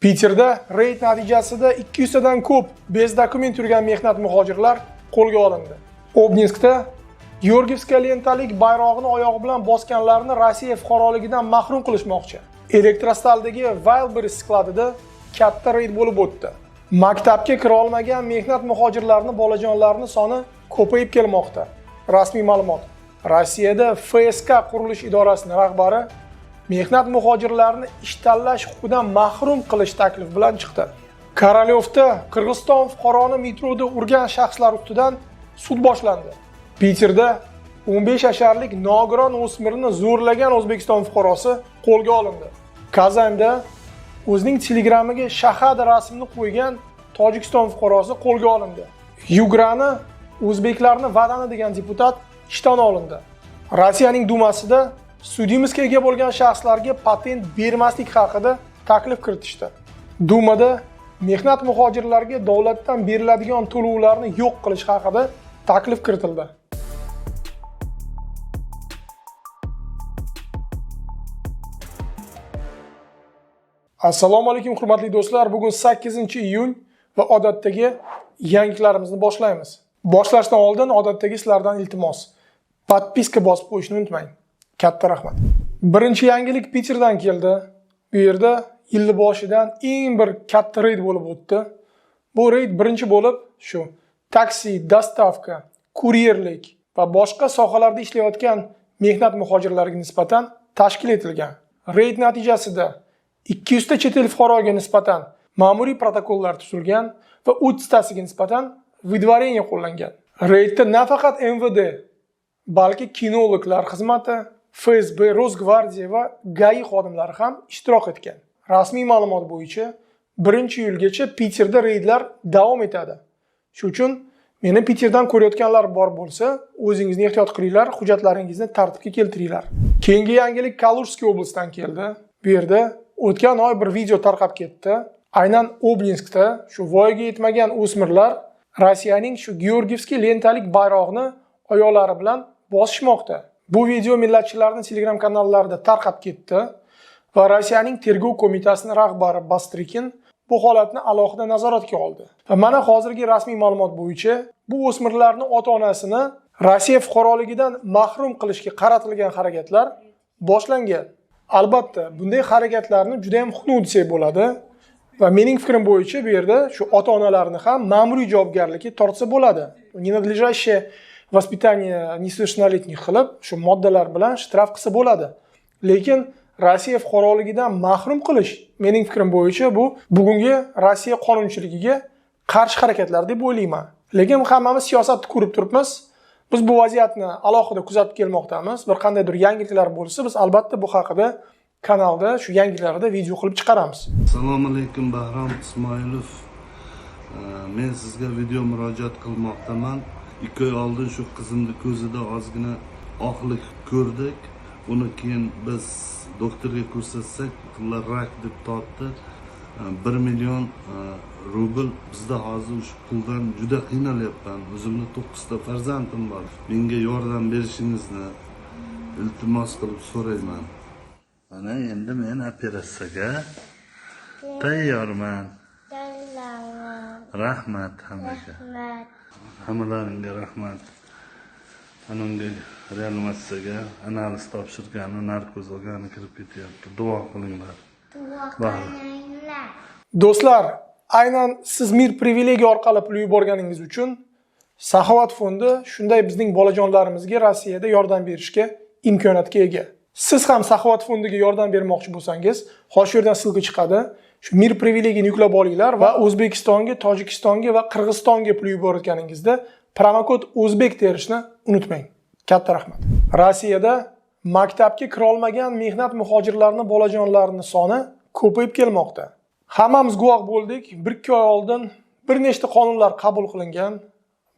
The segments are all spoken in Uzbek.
Piterda reyd natijasida 200 dan ko'p bez dokument yurgan mehnat muhojirlar qo'lga olindi. Obninskda Georgiyevska lentalik bayrog'ini oyog'i bilan bosganlarni Rossiya fuqaroligidan mahrum qilishmoqchi. Elektrostaldagi Wildberries skladida katta reyd bo'lib o'tdi. Maktabga kira olmagan mehnat muhojirlarning bolajonlarining soni ko'payib kelmoqda. Rasmiy ma'lumot. Rossiyada FSK qurilish idorasining rahbari mehnat muhojirlarini ish tanlash huquqidan mahrum qilish taklifi bilan chiqdi. Korolyovda Qirg'iziston fuqaroni metroda urgan shaxslar ustidan sud boshlandi. Piterda 15 yasharlik nogiron o'smirni zo'rlagan O'zbekiston fuqarosi qo'lga olindi. Kazanda o'zining Telegram'iga shahar rasmini qo'ygan Tojikiston fuqarosi qo'lga olindi. Yugrani o'zbeklarni vadani degan deputat ishdan olindi. Rossiyaning Dumasida Sudimizga ega bo'lgan shaxslarga patent bermaslik haqida taklif kiritishdi. Dumada mehnat muhojirlarga davlatdan beriladigan to'lovlarni yo'q qilish haqida taklif kiritildi. Assalomu alaykum hurmatli do'stlar. Bugun 8-iyun va odatdagi yangiliklarimizni boshlaymiz. Boshlashdan oldin odatdagi sizlardan iltimos, podpiska bosib qo'yishni unutmang. Katta rahmat. Birinchi yangilik Piterdan keldi. Bu yerda yil boshidan eng bir katta reyd bo'lib o'tdi. Bu reyd birinchi bo'lib shu taksi, dostavka, kuryerlik va boshqa sohalarda ishlayotgan mehnat muhojirlariga nisbatan tashkil etilgan. Reyd natijasida 200 ta chet el fuqaroga nisbatan ma'muriy protokollar tuzilgan va 30 tasiga nisbatan vidvoreniya qo'llangan. Reydda nafaqat MVD, balki kinologlar xizmati, FSB, Rosgvardiya va GAI xodimlari ham ishtirok etgan. Rasmiy ma'lumot bo'yicha 1-iyulgacha Piterda reydlar davom etadi. Shuning uchun meni Piterdan ko'rayotganlar bor bo'lsa, o'zingizni ehtiyot qilinglar, hujjatlaringizni tartibga keltiringlar. Keyingi yangilik Kalujskiy oblastdan keldi. Bu yerda o'tgan oy bir video tarqab ketdi. Aynan Obninskda shu voyaga yetmagan o'smirlar Rossiyaning shu Georgiyevskiy lentalik bayrog'ini oyoqlari bilan bosishmoqda. Bu video millatchilarning Telegram kanallarida tarqab ketdi va Rossiyaning tergov qo'mitasining rahbari Bastrikin bu holatni alohida nazoratga oldi. Va mana hozirgi rasmiy ma'lumot bo'yicha bu o'smirlarning ota-onasini Rossiya fuqaroligidan mahrum qilishga qaratilgan harakatlar boshlangan. Albatta, bunday harakatlarni juda ham xunuk desak bo'ladi va mening fikrim bo'yicha bu yerda shu ota-onalarni ham ma'muriy javobgarlikka tortsa bo'ladi. Ненадлежащее воспитание несовершеннолетних qilib, shu moddalar bilan shtraf qilsa bo'ladi. Lekin Rossiya fuqaroligidan mahrum qilish mening fikrim bo'yicha bu bugungi Rossiya qonunchiligiga qarshi harakatlar deb o'ylayman. Lekin hammamiz siyosatni ko'rib turibmiz. Biz bu vaziyatni alohida kuzatib kelmoqdamiz. Bir qandaydir yangiliklar bo'lsa, biz albatta bu haqida kanalda shu yangiliklarda video qilib chiqaramiz. Assalomu alaykum, Bahrom Ismoilov. Men sizga video murojaat qilmoqdaman. 2 oy oldin shu qizimni ko'zida ozgina oqlik ko'rdik. Uni keyin biz doktorga ko'rsatsak, ular rak deb topdi. 1 million rubl. Bizda hozir shu puldan juda qiynalyapman. O'zimning 9 ta farzandim bor. Menga yordam berishingizni iltimos qilib so'rayman. Mana endi men operatsiyaga tayyorman. Rahmat hammaga. Hammalaringga rahmat. Anamga reanimatsiyaga analiz topshirgani, narkoz olgani kirib ketyapti. Duo qilinglar. Do'stlar, aynan siz Mir privilegiya orqali pul yuborganingiz uchun Saxovat fondi shunday bizning bolajonlarimizga Rossiyada yordam berishga imkoniyatga ega. Siz ham Saxovat fondiga yordam bermoqchi bo'lsangiz, hozir shu yerdan silka chiqadi. Shu Mir privilegiyani yuklab olinglar va O'zbekistonga, Tojikistonga va Qirg'izistonga pul yuborayotganingizda promokod o'zbek terishni unutmang. Katta rahmat. Rossiyada maktabga kira olmagan mehnat muhojirlarining bolajonlarining soni ko'payib kelmoqda. Hammamiz guvoh bo'ldik. 1-2 oy oldin bir nechta qonunlar qabul qilingan.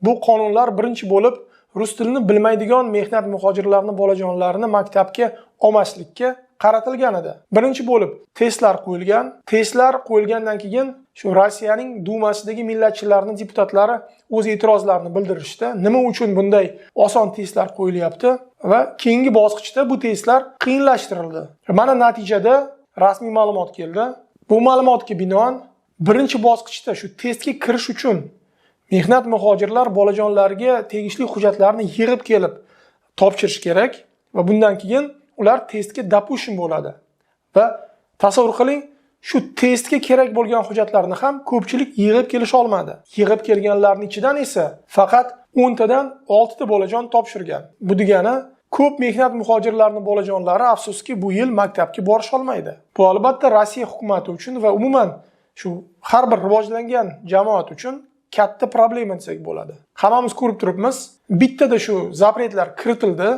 Bu qonunlar birinchi bo'lib rus tilini bilmaydigan mehnat muhojirlarining bolajonlarini maktabga olmaslikka qaratilgan edi. Birinchi bo'lib testlar qo'yilgan. Testlar qo'yilgandan keyin shu Rossiyaning Dumasidagi millatchilarning deputatlari o'z e'tirozlarini bildirishdi. Nima uchun bunday oson testlar qo'yilyapti va keyingi bosqichda bu testlar qiyinlashtirildi. Mana natijada rasmiy ma'lumot keldi. Bu ma'lumotga binoan birinchi bosqichda shu testga kirish uchun mehnat muhojirlar bolajonlariga tegishli hujjatlarni yig'ib kelib topshirish kerak va bundan keyin ular testga допущен bo'ladi. Va tasavvur qiling, shu testga kerak bo'lgan hujjatlarni ham ko'pchilik yig'ib kelisha olmadi. Yig'ib kelganlarning ichidan esa faqat 10 tadan 6 ta bolajon topshirgan. Bu degani ko'p mehnat muhojirlarining bolajonlari afsuski bu yil maktabga borisha olmaydi. Bu albatta Rossiya hukumati uchun va umuman shu har bir rivojlangan jamoat uchun katta problema desak bo'ladi. Hammamiz ko'rib turibmiz, bittada shu zapretlar kiritildi.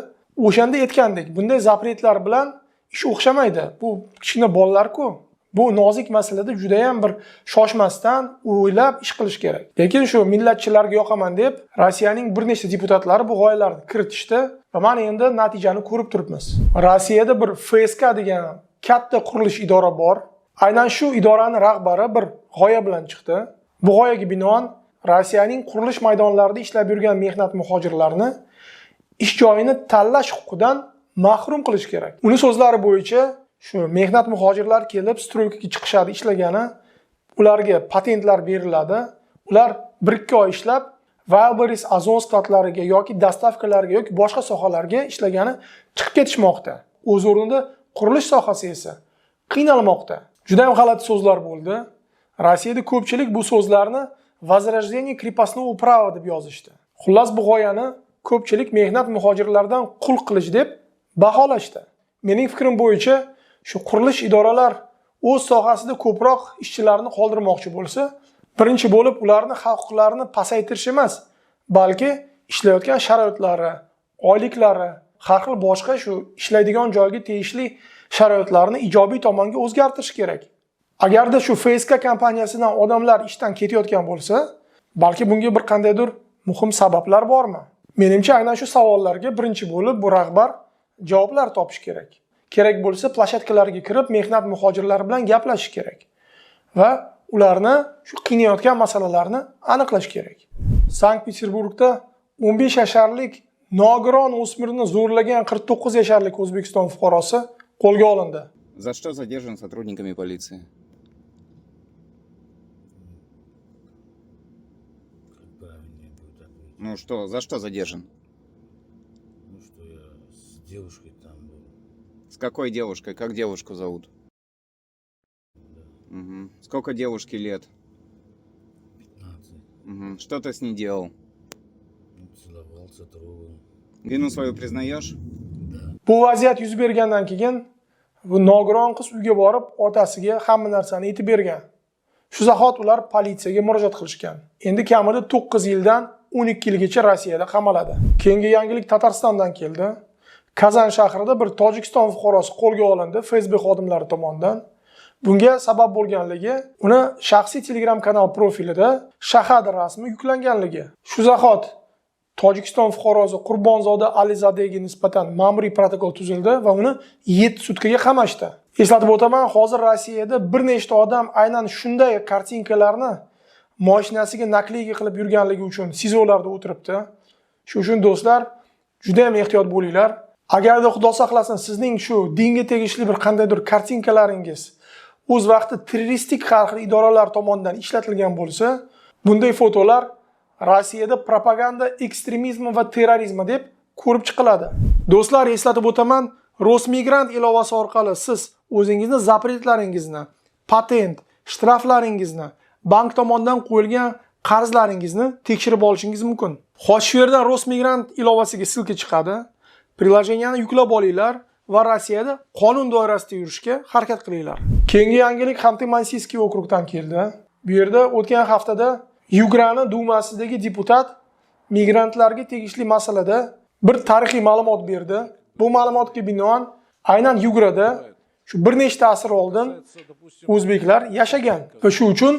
O'shanda aytgandik, bunday zapretlar bilan ish o'xshamaydi. Bu kichkina bolalar-ku. Bu nozik masalada juda ham bir shoshmasdan o'ylab ish qilish kerak. Lekin shu millatchilarga yoqaman deb Rossiyaning bir nechta deputatlari bu g'oyalarni kiritishdi va mana endi natijani ko'rib turibmiz. Rossiyada bir FSK degan katta qurilish idora bor. Aynan shu idoraning rahbari bir g'oya bilan chiqdi. Bu g'oyaga binoan Rossiyaning qurilish maydonlarida ishlab yurgan mehnat muhojirlarini ish joyini tanlash huquqidan mahrum qilish kerak. Uning so'zlari bo'yicha shu mehnat muhojirlar kelib stroykaga chiqishadi, ishlagani, ularga patentlar beriladi. Ular 1-2 oy ishlab Wildberries Ozon shtatlariga yoki dastavkalarga yoki boshqa sohalarga ishlagani chiqib ketishmoqda. O'z o'rnida qurilish sohasi esa qiynalmoqda. Juda ham g'alati so'zlar bo'ldi. Rossiyada ko'pchilik bu so'zlarni возрождение крепостного права deb yozishdi. Xullas bu g'oyani ko'pchilik mehnat muhojirlardan qul qilish deb baholashdi. Mening fikrim bo'yicha shu qurilish idoralar o'z sohasida ko'proq ishchilarni qoldirmoqchi bo'lsa, birinchi bo'lib ularni huquqlarini pasaytirish emas, balki ishlayotgan sharoitlari, oyliklari, har xil boshqa shu ishlaydigan joyga tegishli sharoitlarni ijobiy tomonga o'zgartirish kerak. Agarda shu FSK kompaniyasidan odamlar ishdan ketayotgan bo'lsa, balki bunga bir qandaydir muhim sabablar bormi? Menimcha aynan shu savollarga birinchi bo'lib bu rahbar javoblar topish kerak. Kerak bo'lsa plashatkalarga kirib mehnat muhojirlari bilan gaplashish kerak va ularni shu qiynayotgan masalalarni aniqlash kerak. Sankt-Peterburgda 15 yasharlik nogiron o'smirni zo'rlagan 49 yasharlik O'zbekiston fuqarosi qo'lga olindi. За что задержан сотрудниками полиции? Ну что, за что задержан? Ну что я с девушкой там был. С какой девушкой? Как девушку зовут? Угу. Сколько девушке лет? 15. Угу. Что ты с ней делал? Ну, целовался, трогал. Vinu svoju признаешь? Да. Bu vaziyat yuz bergandan keyin bu nogiron qiz uyga borib otasiga hamma narsani aytib bergan. Shu zahot ular politsiyaga murojaat qilishgan. Endi kamida 9 yildan 12 yilgacha Rossiyada qamaladi. Keyingi yangilik Tataristondan keldi. Kazan shahrida bir Tojikiston fuqarosi qo'lga olindi FSB xodimlari tomonidan. Bunga sabab bo'lganligi uni shaxsiy Telegram kanal profilida shahar rasmi yuklanganligi. Shu zahot Tojikiston fuqarosi Qurbonzoda Alizadega nisbatan ma'muriy protokol tuzildi va uni 7 sutkaga qamashdi. Eslatib o'taman, hozir Rossiyada bir nechta odam aynan shunday kartinkalarni mashinasiga nakleyka qilib yurganligi uchun SIZOlarda o'tiribdi. Shuning uchun do'stlar, juda ham ehtiyot bo'linglar. Agarda Xudo saqlasin sizning shu dinga tegishli bir qandaydir kartinkalaringiz o'z vaqti terroristik xalq idoralar tomonidan ishlatilgan bo'lsa, bunday fotolar Rossiyada propaganda, ekstremizm va terrorizm deb ko'rib chiqiladi. Do'stlar, eslatib o'taman, Rosmigrant ilovasi orqali siz o'zingizni zapretlaringizni, patent, shtraflaringizni, bank tomonidan qo'yilgan qarzlaringizni tekshirib olishingiz mumkin. Xo'sh, shu yerdan Rosmigrant ilovasiga silka chiqadi. Prilojeniyani yuklab olinglar va Rossiyada qonun doirasida yurishga harakat qilinglar. Keyingi yangilik Xanты-Mansiyskiy okrugdan keldi. Bu yerda o'tgan haftada Yugrani dumasidagi deputat migrantlarga tegishli masalada bir tarixiy ma'lumot berdi. Bu ma'lumotga binoan aynan Yugrada shu bir nechta asr oldin o'zbeklar yashagan va shu uchun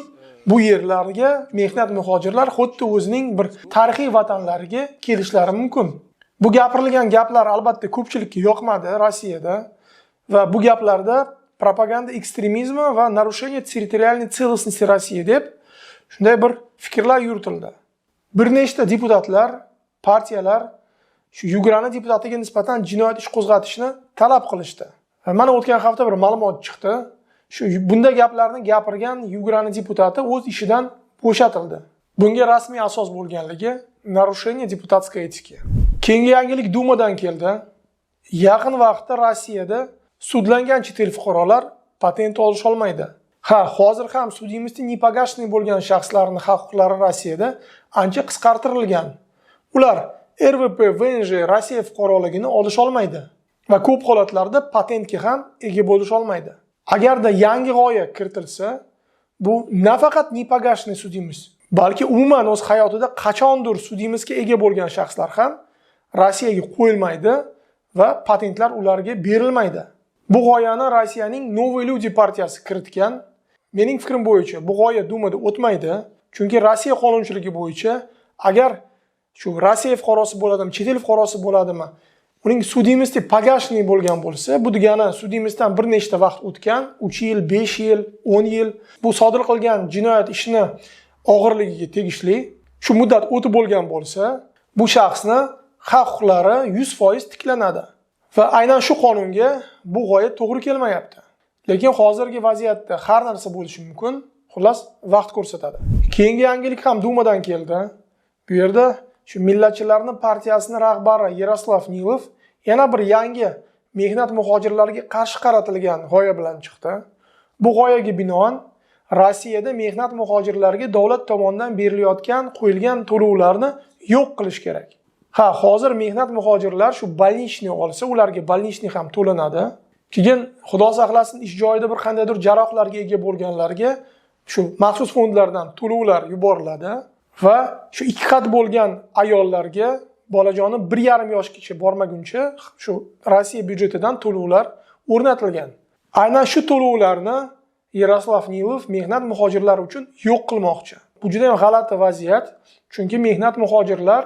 bu yerlarga mehnat muhojirlar xuddi o'zining bir tarixiy vatanlariga kelishlari mumkin. Bu gapirilgan gaplar albatta ko'pchilikka yoqmadi Rossiyada va bu gaplarda propaganda ekstremizmi va narushение территориальной целостности Rossiya deb shunday bir fikrlar yuritildi. Bir nechta deputatlar, partiyalar shu Yugrani deputatiga nisbatan jinoyat ish qo'zg'atishni talab qilishdi. Mana o'tgan hafta bir ma'lumot chiqdi. shu bunday gaplarni gapirgan Ukraina deputati o'z ishidan bo'shatildi. Bunga rasmiy asos bo'lganligi narushение депутатской этики. Keyingi yangilik Dumadan keldi. Yaqin vaqtda Rossiyada sudlangan chet el fuqarolar patent olish olmaydi. Hozir ham судимости непогашенный bo'lgan shaxslarning huquqlari Rossiyada ancha qisqartirilgan. Ular RVP, VNJ Rossiya fuqaroligini olish olmaydi va ko'p holatlarda patentga ham ega bo'lish olmaydi. Agarda yangi g'oya kiritilsa, bu nafaqat непогашенный судимость, balki umuman o'z hayotida qachondir судимостьga ega bo'lgan shaxslar ham Rossiyaga qo'yilmaydi va patentlar ularga berilmaydi. Bu g'oyani Rossiyaning Новые люди partiyasi kiritgan. Mening fikrim bo'yicha bu g'oya Dumada o'tmaydi, chunki Rossiya qonunchiligi bo'yicha agar shu Rossiya fuqarosi bo'ladimi, chet el fuqarosi bo'ladimi, uning судимости погашенный bo'lgan bo'lsa, bu degani судимостьdan bir nechta vaqt o'tgan, 3 yil, 5 yil, 10 yil, bu sodir qilgan jinoyat ishini og'irligiga tegishli, shu muddat o'tib bo'lgan bo'lsa, bu shaxsni huquqlari 100% tiklanadi. Va aynan shu qonunga bu g'oya to'g'ri kelmayapti. Lekin hozirgi vaziyatda har narsa bo'lishi mumkin. Xullas, vaqt ko'rsatadi. Keyingi yangilik ham Dumadan keldi. Bu yerda shu millatchilarning partiyasining rahbari Yaroslav Nilov yana bir yangi mehnat muhojirlariga qarshi qaratilgan g'oya bilan chiqdi. Bu g'oyaga binoan Rossiyada mehnat muhojirlariga davlat tomonidan berilayotgan qo'yilgan to'lovlarni yo'q qilish kerak. Hozir mehnat muhojirlar shu больничный olsa, ularga больничный ham to'lanadi. Keyin xudo saqlasin ish joyida bir qandaydir jarohatlarga ega bo'lganlarga shu maxsus fondlardan to'lovlar yuboriladi va shu ikki qat bo'lgan ayollarga bolajoni 1,5 yoshgacha bormaguncha shu Rossiya byudjetidan to'lovlar o'rnatilgan. Aynan shu to'lovlarni Yaroslav Nilov mehnat muhojirlari uchun yo'q qilmoqchi. Bu juda ham g'alati vaziyat, chunki mehnat muhojirlar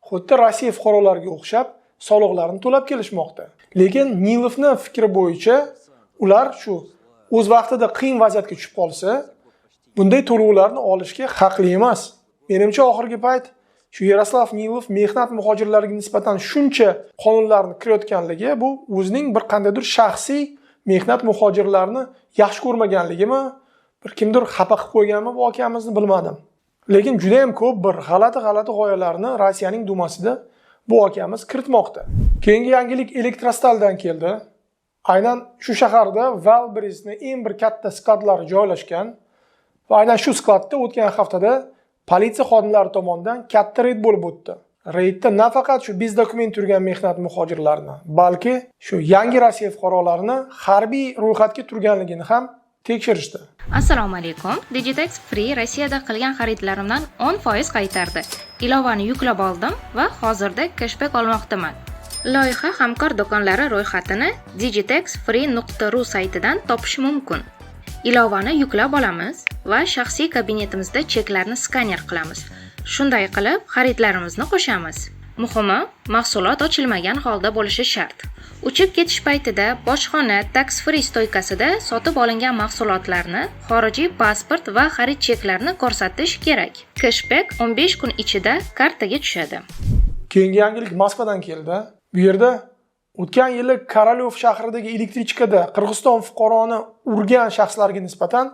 xuddi Rossiya fuqarolariga o'xshab soliqlarni to'lab kelishmoqda. Lekin Nilovning fikri bo'yicha ular shu o'z vaqtida qiyin vaziyatga tushib qolsa, bunday to'lovlarni olishga haqli emas. Menimcha oxirgi payt shu Yaroslav Nilov mehnat muhojirlariga nisbatan shuncha qonunlarni kirayotganligi bu o'zining bir qandaydir shaxsiy mehnat muhojirlarini yaxshi ko'rmaganligimi, bir kimdir xafa qilib qo'yganmi bu akamizni bilmadim. Lekin juda ham ko'p bir g'alati g'oyalarni Rossiyaning dumasida bu akamiz kiritmoqda. Keyingi yangilik Elektrostaldan keldi. Aynan shu shaharda Valbrisning eng bir katta skladlari joylashgan va aynan shu skladda o'tgan haftada politsiya xodimlari tomonidan katta reyd bo'lib o'tdi. Reydda nafaqat shu bezdokument turgan mehnat muhojirlarni, balki shu yangi Rossiya fuqarolarini harbiy ro'yxatga turganligini ham tekshirishdi. Assalomu alaykum. Digitex Free Rossiyada qilgan xaridlarimdan 10% qaytardi. Ilovani yuklab oldim va hozirda cashback olmoqdaman. Loyiha hamkor do'konlari ro'yxatini digitexfree.ru saytidan topish mumkin. Ilovani yuklab olamiz va shaxsiy kabinetimizda cheklarni skaner qilamiz. Shunday qilib, xaridlarimizni qo'shamiz. Muhimi, mahsulot ochilmagan holda bo'lishi shart. Uchib ketish paytida bojxona tax free stoykasida sotib olingan mahsulotlarni, xorijiy pasport va xarid cheklarini ko'rsatish kerak. Cashback 15 kun ichida kartaga tushadi. Keyingi yangilik Moskvadan keldi. Bu yerda o'tgan yili Korolyov shahridagi elektrichkada Qirg'iziston fuqaroni urgan shaxslarga nisbatan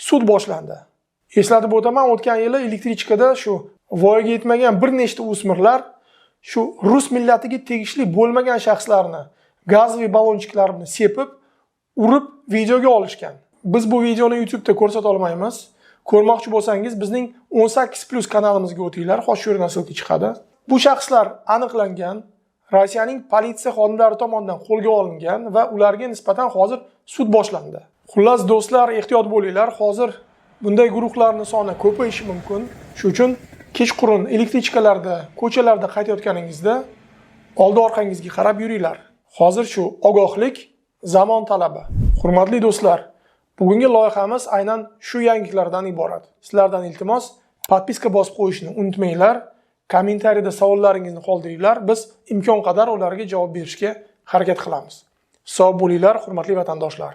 sud boshlandi. Eslatib o'taman, o'tgan yili elektrichkada shu voyaga yetmagan bir nechta o'smirlar shu rus millatiga tegishli bo'lmagan shaxslarni gazli ballonchiklar bilan sepib, urib videoga olishgan. Biz bu videoni YouTube'da ko'rsata olmaymiz. Ko'rmoqchi bo'lsangiz bizning 18+ kanalimizga o'tinglar, hozir shu yerdan silka chiqadi. Bu shaxslar aniqlangan, Rossiyaning politsiya xodimlari tomonidan qo'lga olingan va ularga nisbatan hozir sud boshlandi. Xullas do'stlar, ehtiyot bo'linglar. Hozir bunday guruhlarning soni ko'payishi mumkin. Shuning uchun kechqurun elektrichkalarda, ko'chalarda qaytayotganingizda oldi orqangizga qarab yuringlar. Hozir shu ogohlik zamon talabi. Hurmatli do'stlar, bugungi loyihamiz aynan shu yangiliklardan iborat. Sizlardan iltimos, podpiska bosib qo'yishni unutmanglar. Kommentariyada savollaringizni qoldiringlar. Biz imkon qadar ularga javob berishga harakat qilamiz. Sog' bo'linglar, hurmatli vatandoshlar.